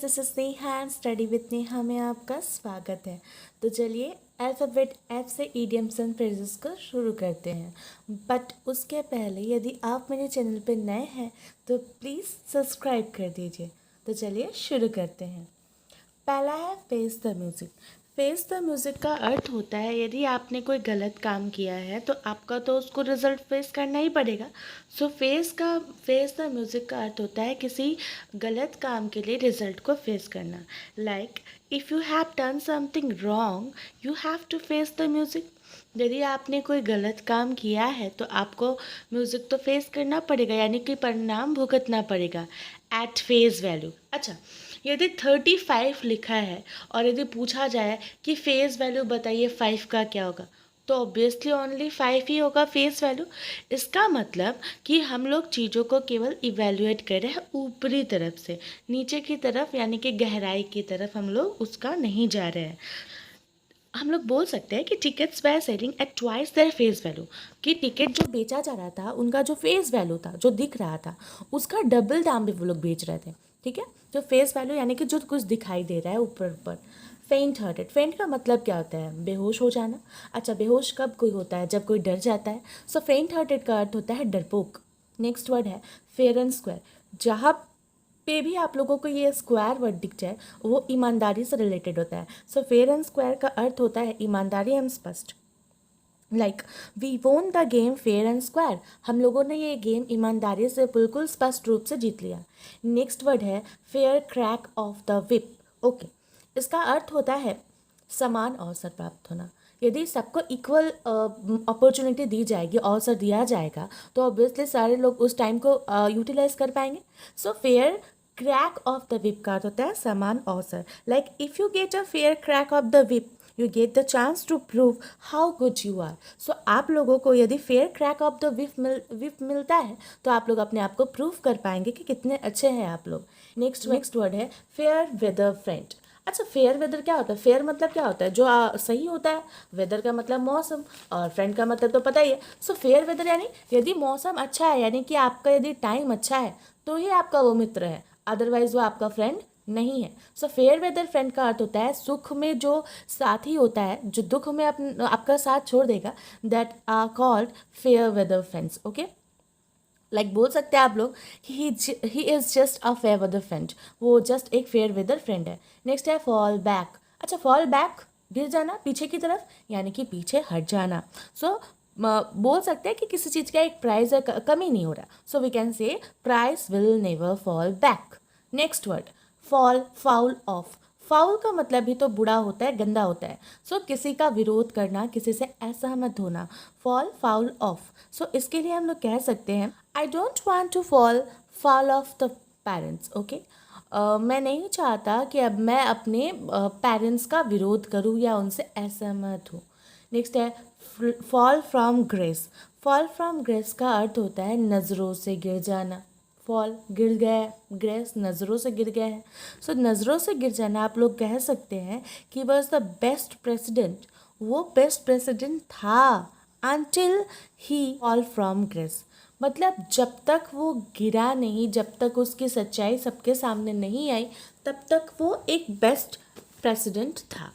This is Neha and study with Neha में आपका स्वागत है। तो चलिए अल्फ़ाबेट एफ से इडियम्स एंड फ्रेजेस को शुरू करते हैं। बट उसके पहले यदि आप मेरे चैनल पर नए हैं तो प्लीज़ सब्सक्राइब कर दीजिए। तो चलिए शुरू करते हैं। पहला है face the music. Face the music का अर्थ होता है यदि आपने कोई गलत काम किया है तो आपका तो उसको रिजल्ट फेस करना ही पड़ेगा। सो फेस द म्यूज़िक का अर्थ होता है किसी गलत काम के लिए रिजल्ट को फेस करना। Like if you have done something wrong you have to face the music. यदि आपने कोई गलत काम किया है तो आपको म्यूज़िक तो फेस करना पड़ेगा, यानी कि परिणाम भुगतना पड़ेगा एट फेस वैल्यू। अच्छा, यदि 35 लिखा है और यदि पूछा जाए कि फेस वैल्यू बताइए 5 का क्या होगा, तो ऑब्वियसली ओनली 5 ही होगा फेस वैल्यू। इसका मतलब कि हम लोग चीज़ों को केवल इवेल्युएट कर रहे हैं ऊपरी तरफ से, नीचे की तरफ यानी कि गहराई की तरफ हम लोग उसका नहीं जा रहे हैं। हम लोग बोल सकते हैं कि tickets were selling at twice their face value, कि टिकट जो बेचा जा रहा था उनका जो फेस वैल्यू था, जो दिख रहा था, उसका डबल दाम भी वो लोग बेच रहे थे। ठीक है, जो फेस वैल्यू यानी कि जो कुछ दिखाई दे रहा है ऊपर ऊपर। फेंट हार्टेड, फेंट का मतलब क्या होता है? बेहोश हो जाना। अच्छा, बेहोश कब कोई होता है? जब कोई डर जाता है। सो फेंट हार्टेड का अर्थ होता है डरपोक। नेक्स्ट वर्ड है फेयर एंड स्क्वायर। जहाँ पे भी आप लोगों को ये स्क्वायर वर्ड दिख जाए वो ईमानदारी से रिलेटेड होता है। सो फेयर एंड स्क्वायर का अर्थ होता है ईमानदारी एवं स्पष्ट। Like we won the game fair and square, हम लोगों ने ये गेम ईमानदारी से बिल्कुल स्पष्ट रूप से जीत लिया। नेक्स्ट वर्ड है fair crack of the whip. Okay, इसका अर्थ होता है समान अवसर प्राप्त होना। यदि सबको इक्वल अपॉर्चुनिटी दी जाएगी, अवसर दिया जाएगा, तो ऑब्वियसली सारे लोग उस टाइम को यूटिलाइज कर पाएंगे। So fair crack of the whip का अर्थ होता है समान अवसर। Like if you get a fair crack of the whip you get the chance to prove how good you are. So आप लोगों को यदि fair crack of the whip मिलता है तो आप लोग अपने आप को प्रूव कर पाएंगे कि कितने अच्छे हैं आप लोग। नेक्स्ट वर्ड है फेयर वेदर फ्रेंड। अच्छा, फेयर वेदर क्या होता है? फेयर मतलब क्या होता है? जो सही होता है। वेदर का मतलब मौसम और फ्रेंड का मतलब तो पता ही है। सो फेयर वेदर यानी यदि मौसम अच्छा है, यानी कि आपका यदि टाइम अच्छा है तो ही आपका वो मित्र है, अदरवाइज वो आपका फ्रेंड नहीं है। सो फेयर वेदर फ्रेंड का अर्थ होता है सुख में जो साथी होता है, जो दुख में आपका साथ छोड़ देगा, that are called fair weather friends. Okay, like बोल सकते हैं आप लोग कि he is just a fair weather friend, वो जस्ट एक फेयर वेदर फ्रेंड है। नेक्स्ट है फॉल बैक। अच्छा, फॉल बैक गिर जाना पीछे की तरफ, यानी कि पीछे हट जाना। सो बोल सकते हैं कि किसी चीज़ का एक प्राइस है, कमी नहीं हो रहा। So we can say price will never fall back. Next word fall foul off. Foul का मतलब भी तो बुरा होता है, गंदा होता है। सो किसी का विरोध करना, किसी से असहमत होना, फॉल फाउल ऑफ। सो इसके लिए हम लोग कह सकते हैं I don't want to fall foul of the parents. Okay, मैं नहीं चाहता कि अब मैं अपने पेरेंट्स का विरोध करूं या उनसे असहमत हूँ। नेक्स्ट है fall from grace. Fall from grace का अर्थ होता है नज़रों से गिर जाना। फॉल गिर गया है, ग्रेस नज़रों से गिर गया है। सो नज़रों से गिर जाना आप लोग कह सकते हैं कि वॉज द बेस्ट प्रेसिडेंट, वो बेस्ट प्रेसिडेंट था until he fall from grace. मतलब जब तक वो गिरा नहीं, जब तक उसकी सच्चाई सबके सामने नहीं आई, तब तक वो एक बेस्ट प्रेसिडेंट था।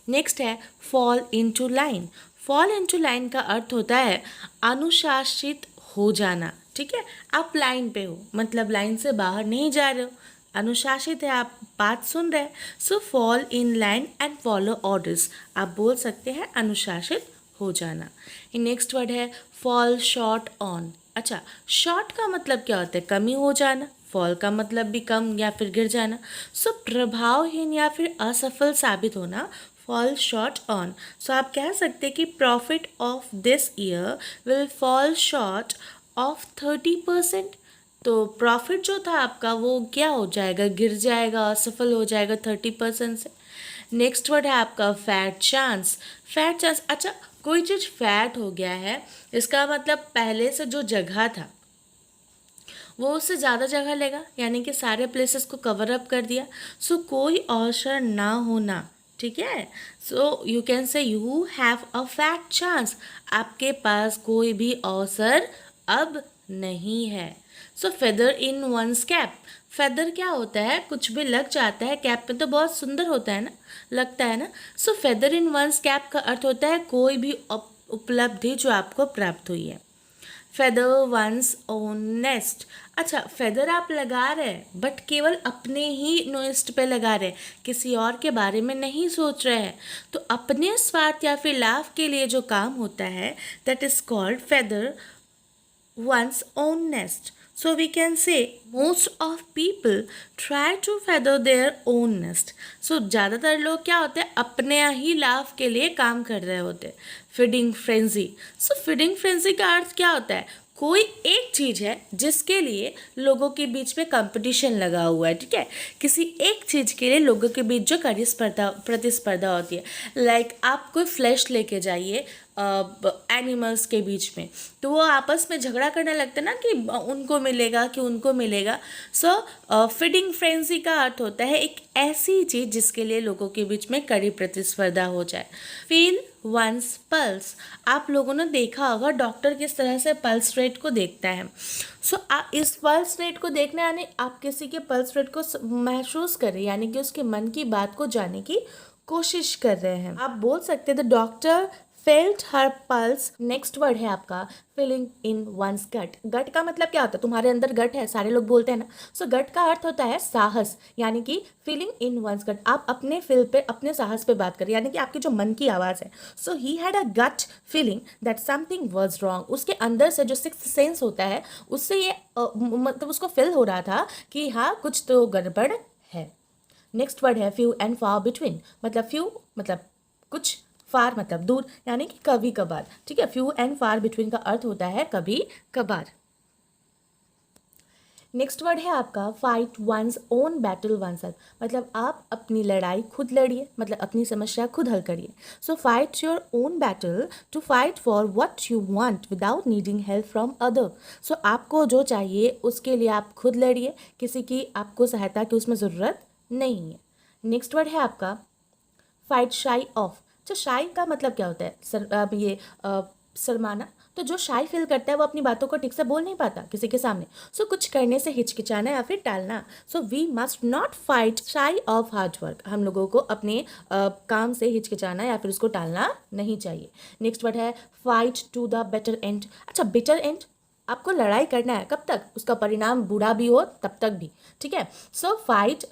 नेक्स्ट है fall into line. Fall into line का अर्थ होता है अनुशासित हो जाना। ठीक है, आप लाइन पे हो, मतलब लाइन से बाहर नहीं जा रहे हो, अनुशासित है, आप बात सुन रहे हैं। सो fall in line and follow orders, आप बोल सकते हैं अनुशासित हो जाना। नेक्स्ट वर्ड है फॉल शॉर्ट ऑन। अच्छा, शॉर्ट का मतलब क्या होता है? कमी हो जाना। फॉल का मतलब भी कम या फिर गिर जाना। सो प्रभावहीन या फिर असफल साबित होना, फॉल शॉर्ट ऑन। सो आप कह सकते हैं कि profit of this year will fall short of 30%। तो प्रॉफिट जो था आपका वो क्या हो जाएगा? गिर जाएगा, असफल हो जाएगा 30% से। नेक्स्ट वर्ड है आपका फैट चांस। फैट चांस, अच्छा कोई चीज़ फैट हो गया है, इसका मतलब पहले से जो जगह था वो उससे ज़्यादा जगह लेगा, यानी कि सारे प्लेसेस को कवर अप कर दिया। सो कोई अवसर ना होना। ठीक है, so you can say you have a fat chance, आपके पास कोई भी अवसर अब नहीं है। So feather in one's cap, feather क्या होता है, कुछ भी लग जाता है कैप पे तो बहुत सुंदर होता है ना, लगता है ना। सो फेदर इन वंस कैप का अर्थ होता है कोई भी उपलब्धि जो आपको प्राप्त हुई है। फेदर वंस ओन नेस्ट, अच्छा फेदर आप लगा रहे हैं बट केवल अपने ही नेस्ट पे लगा रहे हैं, किसी और के बारे में नहीं सोच रहे हैं। तो अपने स्वार्थ या फिर लाभ के लिए जो काम होता है that is called feather one's own nest. So we can say most of people try to feather their own nest. So ज़्यादातर लोग क्या होते हैं, अपने ही लाभ के लिए काम कर रहे होते हैं। फीडिंग फ्रेंजी, सो फीडिंग फ्रेंजी का अर्थ क्या होता है, कोई एक चीज़ है जिसके लिए लोगों के बीच में कंपटीशन लगा हुआ है, ठीक है, किसी एक चीज़ के लिए लोगों के बीच जो प्रतिस्पर्धा होती है। लाइक आप कोई फ्लैश लेके जाइए एनिमल्स के बीच में, तो वो आपस में झगड़ा करने लगते हैं ना कि उनको मिलेगा कि उनको मिलेगा। सो फीडिंग फ्रेंजी का अर्थ होता है एक ऐसी चीज़ जिसके लिए लोगों के बीच में कड़ी प्रतिस्पर्धा हो जाए। फील वंस पल्स, आप लोगों ने देखा होगा डॉक्टर किस तरह से पल्स रेट को देखता है। सो इस पल्स रेट को देखना यानी आप किसी के पल्स रेट को महसूस कर रहे हैं, यानी कि उसके मन की बात को जानने की कोशिश कर रहे हैं। आप बोल सकते हैं the doctor felt her pulse. Next word है आपका फीलिंग इन वंस गट। गट का मतलब क्या होता है, तुम्हारे अंदर गट है, सारे लोग बोलते हैं ना। सो गट का अर्थ होता है साहस, यानी कि फीलिंग इन वंस गट, आप अपने फील पे, अपने साहस पे बात करें, यानी कि आपकी जो मन की आवाज़ है। So he had a gut feeling that something was wrong, उसके अंदर से जो सिक्स्थ सेंस होता है उससे ये मतलब उसको फील हो रहा था कि हाँ कुछ तो गड़बड़ है। नेक्स्ट वर्ड है फ्यू एंड फार बिटवीन, मतलब फ्यू मतलब कुछ, फार मतलब दूर, यानी कि कभी कभार, ठीक है। फ्यू एंड फार बिटवीन का अर्थ होता है कभी कभार। नेक्स्ट वर्ड है आपका fight one's own battle one self, मतलब आप अपनी लड़ाई खुद लड़िए, मतलब अपनी समस्या खुद हल करिए। So fight your own battle to fight for what you want without needing help from other. So आपको जो चाहिए उसके लिए आप खुद लड़िए, किसी की आपको सहायता की उसमें ज़रूरत नहीं है। नेक्स्ट वर्ड है आपका फाइट शाई ऑफ। तो शाई का मतलब क्या होता है, शर्माना। तो जो शाई फील करता है वो अपनी बातों को ठीक से बोल नहीं पाता किसी के सामने। सो कुछ करने से हिचकिचाना या फिर टालना। So we must not fight shy of hard work, हम लोगों को अपने काम से हिचकिचाना या फिर उसको टालना नहीं चाहिए। नेक्स्ट वर्ड है fight to the better end. अच्छा बेटर एंड, आपको लड़ाई करना है कब तक, उसका परिणाम बुरा भी हो तब तक भी, ठीक है। So fight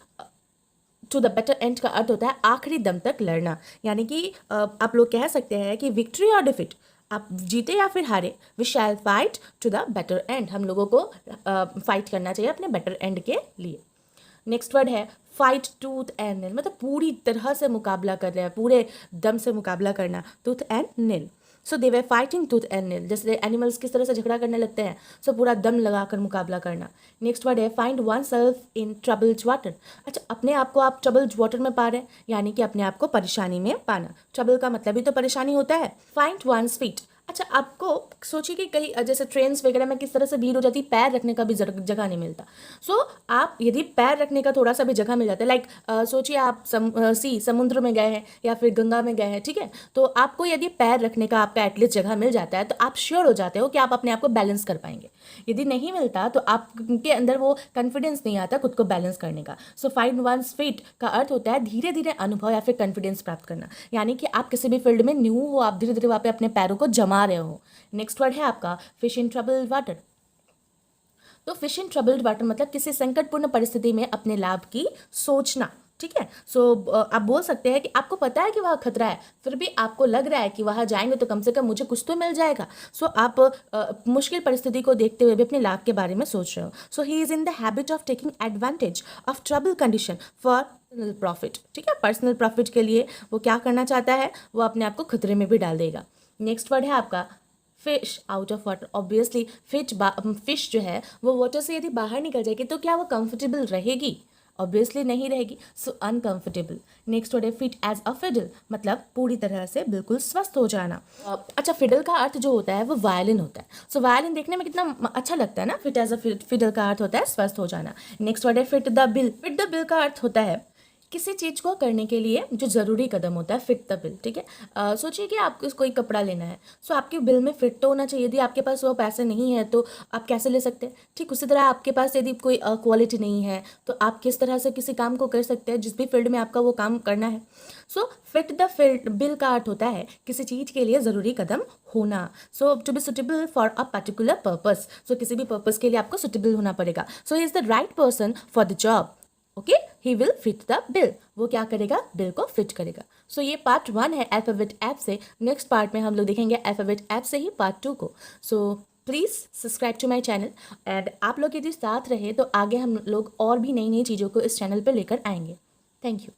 to the better end का अर्थ होता है आखिरी दम तक लड़ना, यानी कि आप लोग कह सकते हैं कि विक्ट्री और डिफीट, आप जीते या फिर हारे, we shall fight to the better end, हम लोगों को फाइट करना चाहिए अपने बेटर एंड के लिए। नेक्स्ट वर्ड है फाइट टूथ एंड नेल, मतलब पूरी तरह से मुकाबला कर रहे हैं, पूरे दम से मुकाबला करना, tooth and nail. So they were fighting tooth and nail, जैसे एनिमल्स किस तरह से झगड़ा करने लगते हैं, सो पूरा दम लगाकर मुकाबला करना। नेक्स्ट वर्ड है find one self in troubled water. अच्छा अपने आप को आप ट्रबल्ड वाटर में पा रहे हैं, यानी कि अपने आप को परेशानी में पाना। ट्रबल का मतलब ही तो परेशानी होता है। फाइंड वंस फीट, अच्छा आपको सोचिए कि कहीं जैसे ट्रेन्स वगैरह में किस तरह से भीड़ हो जाती है, पैर रखने का भी जगह नहीं मिलता। सो आप यदि पैर रखने का थोड़ा सा भी जगह मिल जाता है, लाइक सोचिए आप समुद्र में गए हैं या फिर गंगा में गए हैं, ठीक है, तो आपको यदि पैर रखने का आपका एटलीस्ट जगह मिल जाता है तो आप श्योर हो जाते हो कि आप अपने आप को बैलेंस कर पाएंगे। यदि नहीं मिलता तो आपके अंदर वो कॉन्फिडेंस नहीं आता खुद को बैलेंस करने का। सो फाइंड वंस फीट का अर्थ होता है धीरे धीरे अनुभव या फिर कॉन्फिडेंस प्राप्त करना, यानी कि आप किसी भी फील्ड में न्यू हो, आप धीरे धीरे वहाँ पे अपने पैरों को जमा रहे हो। नेक्स्ट वर्ड है आपका फिश इन ट्रबल्ड वाटर। तो फिश इन ट्रबल्ड वाटर मतलब किसी संकटपूर्ण परिस्थिति में अपने लाभ की सोचना, ठीक है। सो आप बोल सकते हैं कि आपको पता है कि वहाँ खतरा है, फिर भी आपको लग रहा है कि वहाँ जाएंगे तो कम से कम मुझे कुछ तो मिल जाएगा। सो आप मुश्किल परिस्थिति को देखते हुए भी अपने लाभ के बारे में सोच रहे हो। So he is in the habit of taking advantage of trouble condition for personal profit, ठीक है। पर्सनल प्रॉफिट के लिए वो क्या करना चाहता है, वो अपने आप को खतरे में भी डाल देगा। नेक्स्ट वर्ड है आपका fish out of water. Obviously fish जो है वो वाटर से यदि बाहर निकल जाएगी तो क्या वो कंफर्टेबल रहेगी, ऑब्वियसली नहीं रहेगी, सो अनकंफर्टेबल। नेक्स्ट वर्ड है फिट एज अ फिडल, मतलब पूरी तरह से बिल्कुल स्वस्थ हो जाना। अच्छा फिडल का अर्थ जो होता है वो वायलिन होता है। सो वायलिन देखने में कितना अच्छा लगता है ना। फिट एज अ फिडल का अर्थ होता है स्वस्थ हो जाना। नेक्स्ट वर्ड है fit the bill. Fit the bill का अर्थ होता है किसी चीज़ को करने के लिए जो ज़रूरी कदम होता है, फिट द बिल, ठीक है। सोचिए कि आपको कोई कपड़ा लेना है, सो आपके बिल में फिट तो होना चाहिए। यदि आपके पास वो पैसे नहीं है तो आप कैसे ले सकते हैं? ठीक उसी तरह आपके पास यदि कोई क्वालिटी नहीं है तो आप किस तरह से किसी काम को कर सकते हैं जिस भी फील्ड में आपका वो काम करना है। So fit the field bill का अर्थ होता है किसी चीज़ के लिए ज़रूरी कदम होना। So to be suitable for a particular purpose, so किसी भी पर्पस के लिए आपको सुटेबल होना पड़ेगा। So he is the right person for the job. Okay, he will fit the bill, वो क्या करेगा? बिल को फिट करेगा। सो ये पार्ट 1 है अल्फाबेट ऐप से। नेक्स्ट पार्ट में हम लोग देखेंगे अल्फाबेट ऐप से ही पार्ट 2 को। So please subscribe to my channel and आप लोग यदि साथ रहे तो आगे हम लोग और भी नई नई चीज़ों को इस चैनल पर लेकर आएंगे। Thank you.